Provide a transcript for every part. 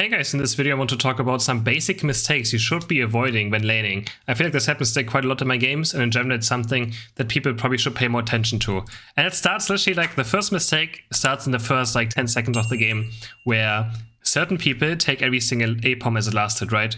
Hey guys, in this video I want to talk about some basic mistakes you should be avoiding when laning. I feel like this happens quite a lot in my games, and in general it's something that people probably should pay more attention to. And it starts literally like the first mistake starts in the first like 10 seconds of the game, where certain people take every single APOM as a last hit, right?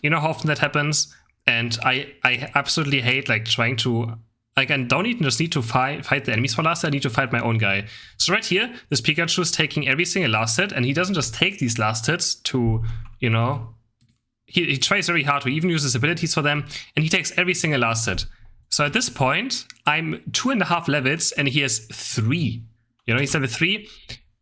You know how often that happens? And I absolutely hate like trying to... Like, I don't even just need to fight the enemies for last hit, I need to fight my own guy. So right here, this Pikachu is taking every single last hit, and he doesn't just take these last hits to, you know... He tries very hard to even use his abilities for them, and he takes every single last hit. So at this point, I'm 2.5 levels, and he has 3. You know, he's level 3.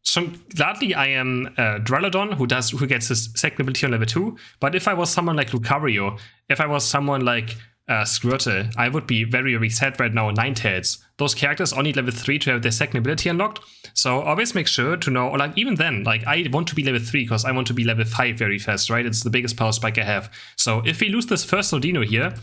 So gladly, I am Drellodon, who gets his second ability on level 2. But if I was someone like Lucario, if I was someone like... Squirtle, I would be very, very sad right now. Ninetales. Those characters only level 3 to have their second ability unlocked. So always make sure to know, or like even then, like I want to be level 3 because I want to be level 5 very fast, right? It's the biggest power spike I have. So if we lose this first Odino here,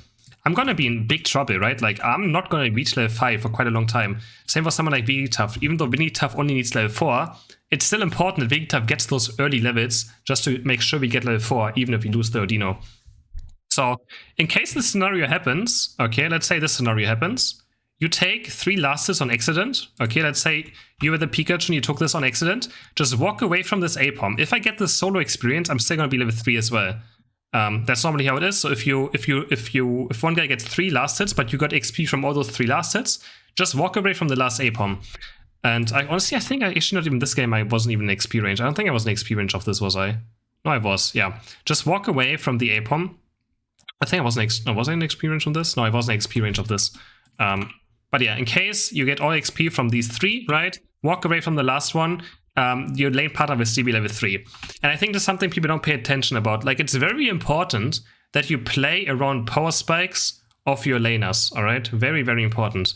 I'm gonna be in big trouble, right? Like I'm not gonna reach level 5 for quite a long time. Same for someone like Wigglytuff. Even though Wigglytuff only needs level 4, it's still important that Wigglytuff gets those early levels just to make sure we get level 4, even if we lose the Odino. So, in case this scenario happens, okay, let's say this scenario happens, you take 3 last hits on accident, okay, let's say you were the Pikachu and you took this on accident, just walk away from this APOM. If I get this solo experience, I'm still gonna be level 3 as well. That's normally how it is. So if one guy gets 3 last hits, but you got XP from all those 3 last hits, just walk away from the last APOM. And I think I actually not even this game I wasn't even in XP range. I don't think I was in XP range of this, was I? No, I was, yeah. Just walk away from the APOM. I think I wasn't. Was I in XP range on this? No, I wasn't in XP range of this. But yeah, in case you get all XP from these 3, right? Walk away from the last one. Your lane partner will still be level 3. And I think that's something people don't pay attention about. Like, it's very important that you play around power spikes of your laners. All right, very, very important.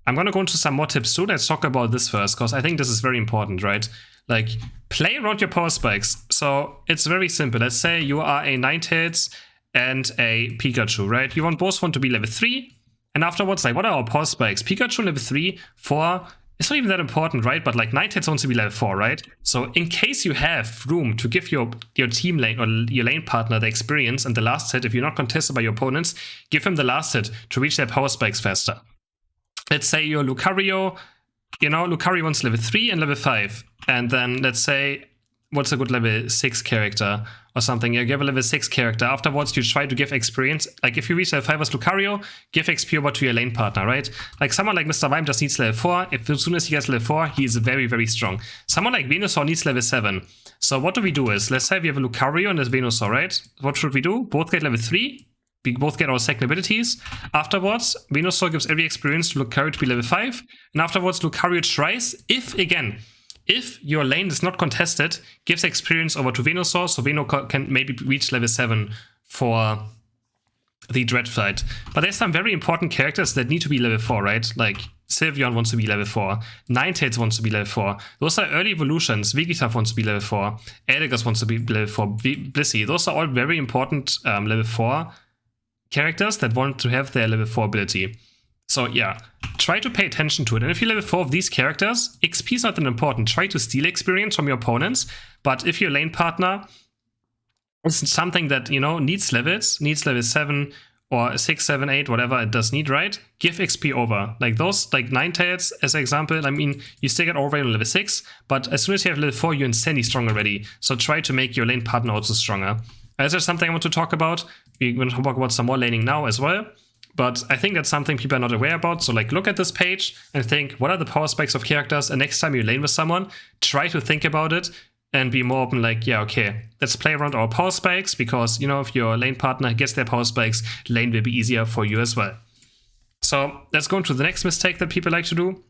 I'm gonna go into some more tips too. Let's talk about this first, because I think this is very important, right? Like, play around your power spikes. So it's very simple. Let's say you are a Ninetales and a Pikachu, right? You want both to be level 3, and afterwards, like, what are our power spikes? Pikachu level 3, 4, it's not even that important, right? But like Ninetales wants to be level 4, right? So in case you have room to give your team lane or your lane partner the experience and the last hit, if you're not contested by your opponents, give him the last hit to reach their power spikes faster. Let's say you're Lucario, you know, Lucario wants level 3 and level 5, and then let's say, what's a good level 6 character or something? You give a level 6 character. Afterwards, you try to give experience. Like, if you reach level 5 as Lucario, give XP over to your lane partner, right? Like, someone like Mr. Mime just needs level 4. As soon as he gets level 4, he is very, very strong. Someone like Venusaur needs level 7. So what do we do is, let's say we have a Lucario and a Venusaur, right? What should we do? Both get level 3. We both get our second abilities. Afterwards, Venusaur gives every experience to Lucario to be level 5. And afterwards, Lucario tries, if your lane is not contested, gives experience over to Venusaur, so Venusaur can maybe reach level 7 for the Dread fight. But there's some very important characters that need to be level 4, right? Like, Sylveon wants to be level 4, Ninetales wants to be level 4. Those are early evolutions. Wigglytuff wants to be level 4, Eldegoss wants to be level 4, Blissey. Those are all very important level 4 characters that want to have their level 4 ability. So yeah, try to pay attention to it. And if you level 4 of these characters, XP is not that important. Try to steal experience from your opponents. But if your lane partner is something that, you know, needs level 7 or 6, 7, 8, whatever it does need, right? Give XP over. Like those, like Ninetales as an example, I mean, you still get over on level 6, but as soon as you have level 4, you're insanely strong already. So try to make your lane partner also stronger. Is there something I want to talk about? We're going to talk about some more laning now as well. But I think that's something people are not aware about. So like, look at this page and think, what are the power spikes of characters? And next time you lane with someone, try to think about it and be more open, like, yeah, okay, let's play around our power spikes, because, you know, if your lane partner gets their power spikes, lane will be easier for you as well. So let's go into the next mistake that people like to do,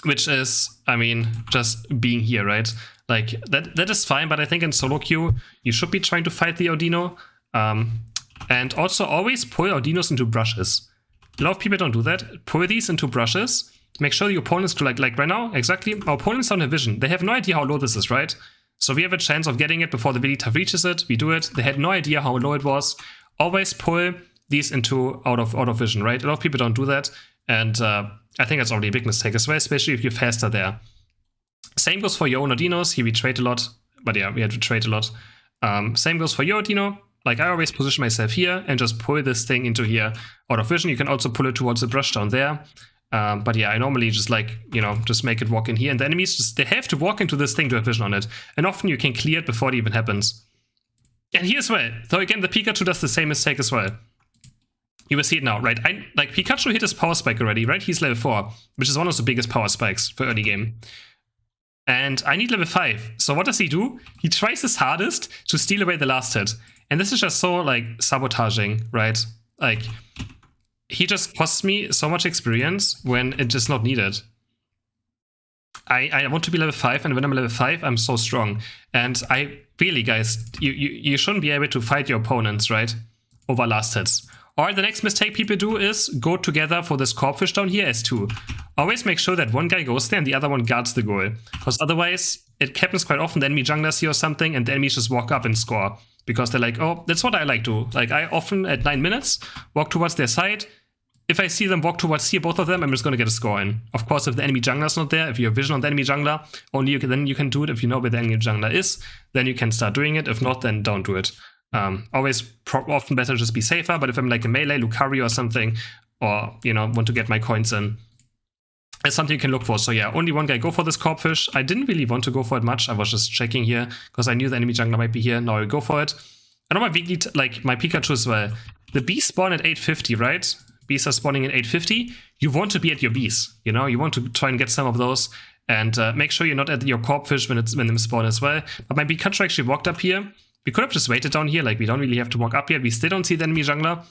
which is, I mean, just being here, right? Like, that is fine, but I think in solo queue, you should be trying to fight the Odino. And also always pull Odinos into brushes. A lot of people don't do that. Pull these into brushes. Make sure your opponents do like right now, exactly. Our opponents don't have vision. They have no idea how low this is, right? So we have a chance of getting it before the Wigglytuff reaches it. We do it. They had no idea how low it was. Always pull these into out of vision, right? A lot of people don't do that. And I think that's already a big mistake as well, especially if you're faster there. Same goes for your own Odinos. Here we trade a lot. But yeah, we had to trade a lot. Same goes for your Dino. Like, I always position myself here and just pull this thing into here out of vision. You can also pull it towards the brush down there. But yeah, I normally just like, just make it walk in here. And the enemies just, they have to walk into this thing to have vision on it. And often you can clear it before it even happens. And here as well. So again, the Pikachu does the same mistake as well. You will see it now, right? Like, Pikachu hit his power spike already, right? He's level 4, which is one of the biggest power spikes for early game. And I need level 5. So what does he do? He tries his hardest to steal away the last hit. And this is just so, like, sabotaging, right? Like, he just costs me so much experience when it's just not needed. I want to be level 5, and when I'm level 5, I'm so strong. And I really, guys, you shouldn't be able to fight your opponents, right? Over last hits. Or the next mistake people do is go together for this Corpfish down here as 2. Always make sure that one guy goes there and the other one guards the goal. Because otherwise, it happens quite often, the enemy junglers here or something, and the enemies just walk up and score. Because they're like, oh, that's what I like to. Like, I often, at 9 minutes, walk towards their side. If I see them walk towards here, both of them, I'm just going to get a score in. Of course, if the enemy jungler's not there, if you have vision on the enemy jungler, then you can do it. If you know where the enemy jungler is, then you can start doing it. If not, then don't do it. Often better just be safer, but if I'm like a melee, Lucario or something, or, want to get my coins in, it's something you can look for. So yeah, only one guy go for this Corpfish. I didn't really want to go for it much. I was just checking here, because I knew the enemy jungler might be here. Now I'll go for it. And on my weekly, like my Pikachu as well. The bees spawn at 850, right? Bees are spawning at 850. You want to be at your bees, you want to try and get some of those. And make sure you're not at your Corpfish when them spawn as well. But my Pikachu actually walked up here. We could have just waited down here, like we don't really have to walk up yet. We still don't see the enemy jungler.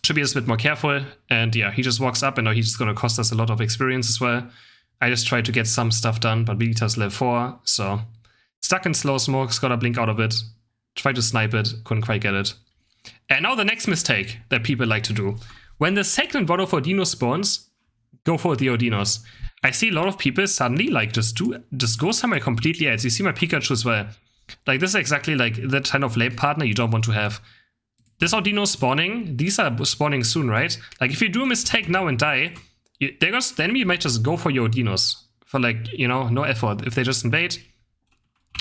Should be just a bit more careful. And yeah, he just walks up, and now he's just going to cost us a lot of experience as well. I just tried to get some stuff done, but Vegeta's level 4, so stuck in slow smokes, got a blink out of it. Tried to snipe it, couldn't quite get it. And now the next mistake that people like to do. When the second one of Dino spawns, go for the Odinos. I see a lot of people suddenly like just go somewhere completely else. You see my Pikachu as well. Like, this is exactly like the kind of lane partner you don't want to have. This Audino spawning, these are spawning soon, right? Like, if you do a mistake now and die, the enemy might just go for your Audinos. For like, no effort. If they just invade.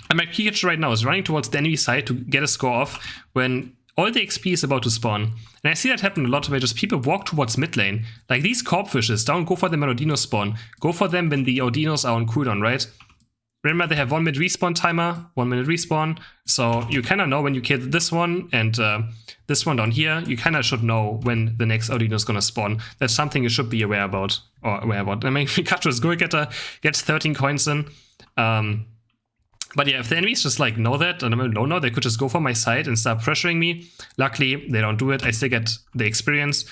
And my Pikachu right now is running towards the enemy side to get a score off when all the XP is about to spawn. And I see that happen a lot where just people walk towards mid lane. Like, these Corpfishes, don't go for them when Audino spawn. Go for them when the Audinos are on cooldown, right? Remember, they have 1 minute respawn timer, 1 minute respawn, so you kind of know when you kill this one and this one down here, you kind of should know when the next Audino is going to spawn. That's something you should be aware about. I mean, Pikachu's goal getter gets 13 coins in. But yeah, if the enemies just like know that, and I'm low now, they could just go for my side and start pressuring me. Luckily, they don't do it. I still get the experience.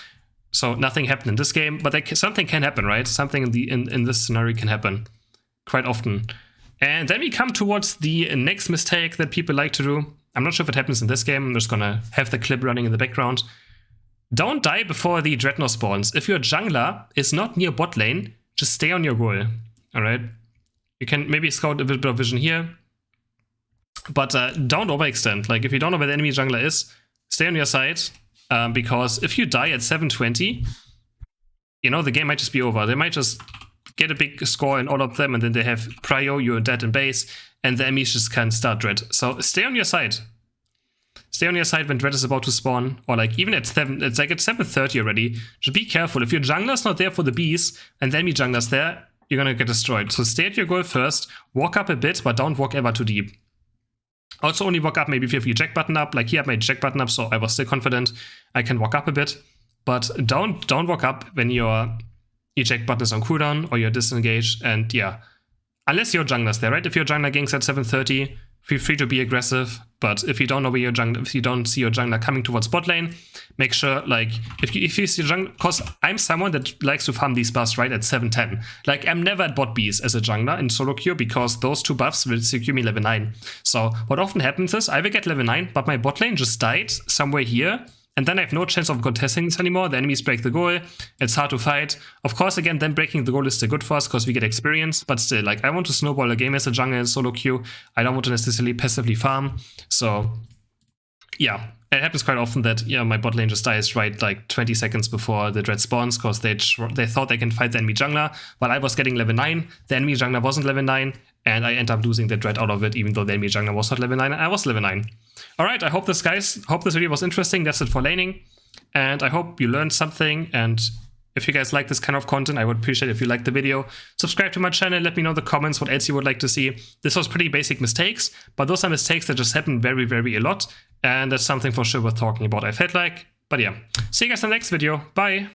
So nothing happened in this game, but something can happen, right? Something in this scenario can happen quite often. And then we come towards the next mistake that people like to do. I'm not sure if it happens in this game. I'm just gonna have the clip running in the background. Don't die before the Dreadnought spawns. If your jungler is not near bot lane, just stay on your goal. Alright? You can maybe scout a bit of vision here. But don't overextend. Like, if you don't know where the enemy jungler is, stay on your side. Because if you die at 720, the game might just be over. They might just get a big score in all of them, and then they have prio, you're dead in base, and the enemies just can't start Dread. So stay on your side. Stay on your side when Dread is about to spawn, or like even at 730 already. Just be careful. If your jungler's not there for the bees, and the enemy jungler's there, you're gonna get destroyed. So stay at your goal first, walk up a bit, but don't walk ever too deep. Also only walk up maybe if you have your eject button up. Like, here I have my eject button up, so I was still confident I can walk up a bit. But don't walk up when your eject button is on cooldown or you're disengaged, and yeah. Unless your jungler's there, right? If your jungler ganks at 730, feel free to be aggressive. But if you don't know where your jungler, if you don't see your jungler coming towards bot lane, make sure, like, if you see your jungler, because I'm someone that likes to farm these buffs, right, at 710. Like, I'm never at bot bees as a jungler in solo queue, because those 2 buffs will secure me level 9. So what often happens is I will get level 9, but my bot lane just died somewhere here, and then I have no chance of contesting this anymore. The enemies break the goal. It's hard to fight. Of course, again, then breaking the goal is still good for us because we get experience. But still, like, I want to snowball a game as a jungler in solo queue. I don't want to necessarily passively farm. So, yeah. It happens quite often that, my bot lane just dies right, like, 20 seconds before the Dread spawns because they thought they can fight the enemy jungler. While I was getting level 9, the enemy jungler wasn't level 9. and I end up losing the dread out of it, even though the enemy jungler was not level 9 and I was level 9. Alright, I hope this video was interesting. That's it for laning, and I hope you learned something, and if you guys like this kind of content, I would appreciate if you liked the video. Subscribe to my channel, let me know in the comments what else you would like to see. This was pretty basic mistakes, but those are mistakes that just happen very, very a lot, and that's something for sure worth talking about, I felt like. But yeah, see you guys in the next video. Bye!